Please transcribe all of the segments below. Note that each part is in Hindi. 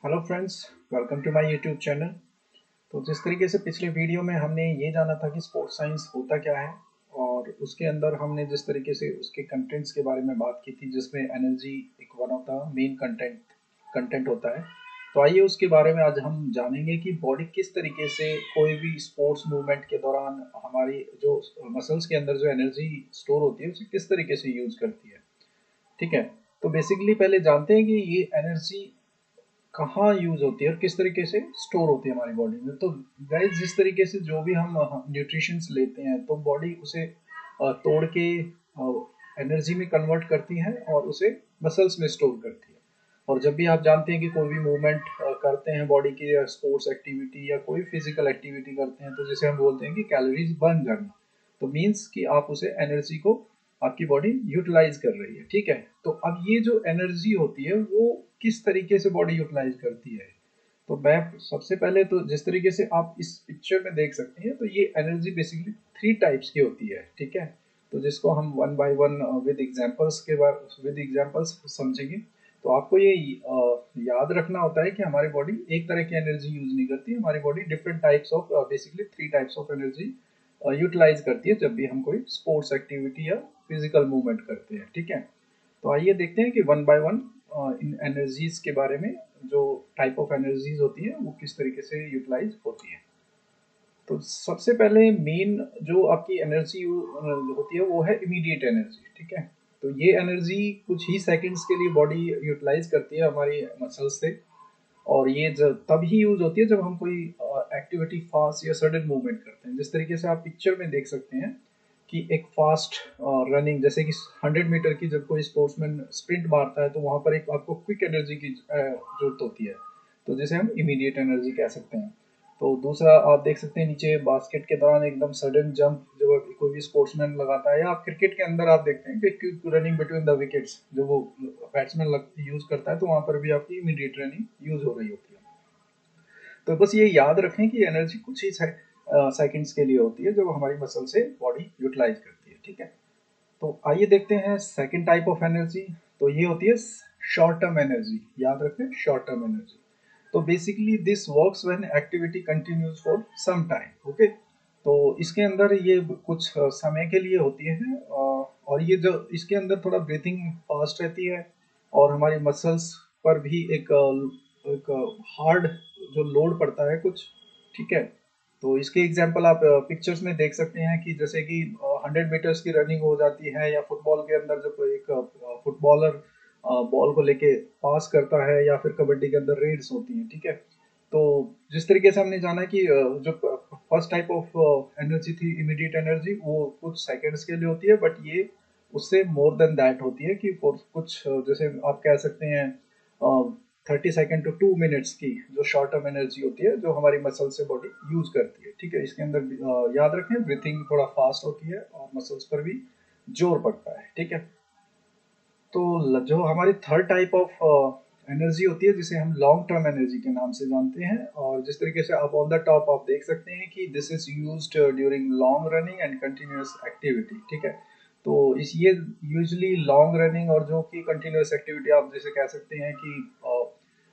Hello friends, welcome to my YouTube channel. तो जिस तरीके से पिछले वीडियो में हमने ये जाना था कि स्पोर्ट्स साइंस होता क्या है, और उसके अंदर हमने जिस तरीके से उसके कंटेंट्स के बारे में बात की थी, जिसमें एनर्जी एक one of the main content होता है। तो आइए उसके बारे में आज हम जानेंगे कि बॉडी किस तरीके से कोई भी स्पोर्ट्स मूवमेंट के दौरान हमारी जो मसल्स के अंदर जो एनर्जी स्टोर होती है उसे किस तरीके से यूज करती है। ठीक है। तो बेसिकली पहले जानते हैं कि ये एनर्जी कहाँ यूज होती है और किस तरीके से स्टोर होती है हमारी बॉडी में। तो गाइस, जिस तरीके से जो भी हम न्यूट्रिशंस लेते हैं तो बॉडी उसे तोड़ के एनर्जी में कन्वर्ट करती है और उसे मसल्स में स्टोर करती है। और जब भी आप जानते हैं कि कोई भी मूवमेंट करते हैं बॉडी की, या स्पोर्ट्स एक्टिविटी या कोई फिजिकल एक्टिविटी करते हैं, तो जैसे हम बोलते हैं कि कैलोरीज बर्न करना, तो मीन्स कि आप उसे एनर्जी को आपकी बॉडी यूटिलाइज कर रही है। ठीक है। तो अब ये जो एनर्जी होती है वो किस तरीके से बॉडी यूटिलाइज करती है। तो मैं सबसे पहले तो जिस तरीके से आप इस पिक्चर में देख सकते हैं, तो ये एनर्जी बेसिकली थ्री टाइप्स की होती है। ठीक है। तो जिसको हम one by one with examples समझेंगे। तो आपको ये याद रखना होता है कि हमारी बॉडी एक तरह की एनर्जी यूज नहीं करती। हमारी body different types of basically three types of energy utilise करती है जब भी हम कोई स्पोर्ट्स एक्टिविटी या फिजिकल मूवमेंट करते हैं। ठीक है। तो आइए देखते हैं कि वन बाय वन इन एनर्जीज के बारे में, जो टाइप ऑफ एनर्जीज होती है वो किस तरीके से यूटिलाइज होती है। तो सबसे पहले मेन जो आपकी एनर्जी होती है वो है इमीडिएट एनर्जी। ठीक है। तो ये एनर्जी कुछ ही सेकंड्स के लिए बॉडी यूटिलाइज करती है हमारी मसल्स से। और ये जब तब ही यूज होती है जब हम कोई एक्टिविटी फास्ट या सडन मूवमेंट करते हैं। जिस तरीके से आप पिक्चर में देख सकते हैं कि एक फास्ट रनिंग, जैसे कि 100 मीटर की जब कोई स्पोर्ट्समैन स्प्रिंट मारता है तो वहां पर एक आपको क्विक एनर्जी की जरूरत होती है। तो जिसे हम इमीडिएट एनर्जी कह सकते हैं। तो दूसरा आप देख सकते हैं नीचे बास्केट के दौरान एकदम सडन जंप जब कोई भी स्पोर्ट्समैन लगाता है, या आप क्रिकेट के अंदर आप देखते हैं कि quick running between the wickets जो वो बैट्समैन यूज करता है, तो वहां पर भी आपकी इमीडिएट रनिंग यूज हो रही होती है। तो बस ये याद रखें कि एनर्जी कुछ ही सेकंड्स के लिए होती है जो हमारी मसल से बॉडी यूटिलाइज करती है। ठीक है। तो आइए देखते हैं सेकंड टाइप ऑफ एनर्जी। तो ये होती है शॉर्ट टर्म एनर्जी। याद रखें, शॉर्ट टर्म एनर्जी। तो basically this works when activity continues for some time. Okay. तो इसके अंदर ये कुछ समय के लिए होती है, और ये जो इसके अंदर थोड़ा ब्रीथिंग फास्ट रहती है, और हमारी मसल्स पर भी एक हार्ड जो लोड पड़ता है कुछ। ठीक है। तो इसके एग्जांपल आप पिक्चर्स में देख सकते हैं कि जैसे कि 100 मीटर्स की रनिंग हो जाती है, या फुटबॉल के अंदर जब एक फुटबॉलर बॉल को लेके पास करता है, या फिर कबड्डी के अंदर रेड्स होती हैं। ठीक है। तो जिस तरीके से हमने जाना कि जो फर्स्ट टाइप ऑफ एनर्जी थी इमीडिएट एनर्जी, वो कुछ सेकंड्स के लिए होती है, बट ये उससे मोर देन दैट होती है कि फॉर कुछ जैसे आप कह सकते हैं 30 सेकेंड टू 2 मिनट्स की जो शॉर्ट टर्म एनर्जी होती है जो हमारी मसल से बॉडी यूज करती है। ठीक है। इसके अंदर याद रखें ब्रीथिंग थोड़ा फास्ट होती है और मसल्स पर भी जोर पड़ता है। ठीक है। तो जो हमारी थर्ड टाइप ऑफ एनर्जी होती है जिसे हम लॉन्ग टर्म एनर्जी के नाम से जानते हैं, और जिस तरीके से आप ऑन द टॉप आप देख सकते हैं कि this is used during long running and continuous activity. ठीक है। तो इस ये यूजुअली लॉन्ग रनिंग और जो कि कंटिन्यूअस एक्टिविटी आप जैसे कह सकते हैं कि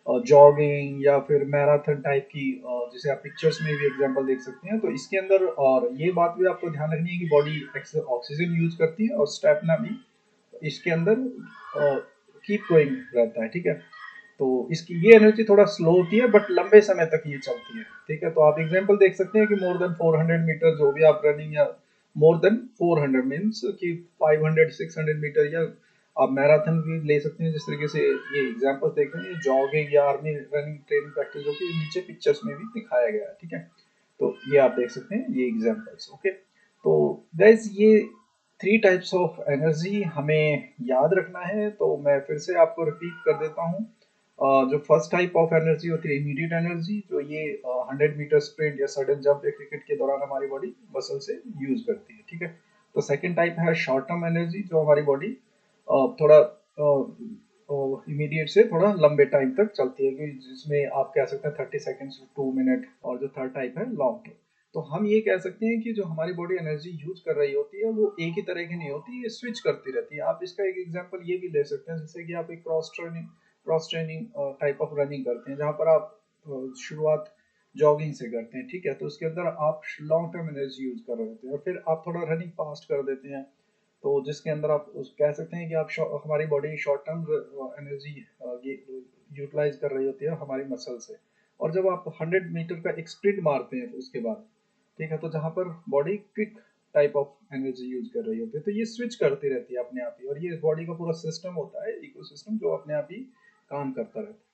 जॉगिंग या फिर मैराथन टाइप की, जिसे आप पिक्चर्स में भी एग्जांपल देख सकते हैं। तो इसके अंदर और ये बात भी आपको ध्यान रखनी है कि बॉडी ऑक्सीजन यूज करती है और स्टेमिना भी इसके अंदर कीप गोइंग रहता है। ठीक है। तो इसकी ये एनर्जी थोड़ा स्लो होती है बट लंबे समय तक ये चलती है। ठीक है। तो आप एग्जांपल देख सकते हैं कि मोर देन 400 मीटर जो भी आप रनिंग, या मोर देन 400 मीन्स कि 500 600 मीटर, या आप मैराथन भी ले सकते हैं। जिस तरीके से ये एग्जांपल देख रहे हैं, जॉगिंग या आर्मी रनिंग ट्रेनिंग प्रैक्टिस जो कि नीचे पिक्चर्स में भी दिखाया गया है। ठीक है। तो ये आप देख सकते हैं ये एग्जांपल्स। ओके। तो गाइज, ये थ्री टाइप्स ऑफ एनर्जी हमें याद रखना है। तो मैं फिर से आपको रिपीट कर देता हूँ। जो फर्स्ट टाइप ऑफ एनर्जी होती है इमीडिएट एनर्जी, जो ये 100 मीटर स्प्रिंट या सडन जंप या क्रिकेट के दौरान हमारी बॉडी मसल से यूज करती है। ठीक है। तो सेकंड टाइप है शॉर्ट टर्म एनर्जी, जो हमारी बॉडी थोड़ा इमीडिएट से थोड़ा लंबे टाइम तक चलती है, कि जिसमें आप कह सकते हैं 30 सेकेंड्स 2 मिनट। और जो थर्ड टाइप है लॉन्ग टर्म। तो हम ये कह सकते हैं कि जो हमारी बॉडी एनर्जी यूज कर रही होती है वो एक ही तरह की नहीं होती, ये स्विच करती रहती है। आप इसका एक एग्जांपल ये भी ले सकते हैं, जैसे कि आप एक cross training type of running करते हैं, जहाँ पर आप शुरुआत जॉगिंग से करते हैं, ठीक है, तो उसके अंदर आप लॉन्ग टर्म एनर्जी यूज कर रहे होते हैं और फिर आप थोड़ा रनिंग फास्ट कर देते हैं, तो जिसके अंदर आप उस कह सकते हैं कि आप हमारी body short term energy utilise कर रही होती है हमारी मसल से। और जब आप 100 मीटर का एक स्प्रिंट मारते हैं उसके बाद, ठीक है, तो जहाँ पर body quick type of energy use कर रही होती है, तो ये स्विच करती रहती है अपने आप ही, और ये बॉडी का पूरा सिस्टम होता है, इकोसिस्टम, जो अपने आप ही काम करता रहता है।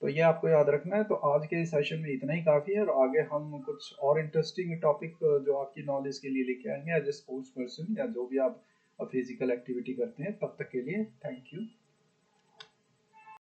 तो ये आपको याद रखना है। तो आज के सेशन में इतना ही काफ़ी है, और आगे हम कुछ और इंटरेस्टिंग टॉपिक जो आपकी नॉलेज के लिए लेके आएंगे एज ए स्पोर्ट्स पर्सन, या जो भी आप फिजिकल एक्टिविटी करते हैं। तब तक के लिए थैंक यू।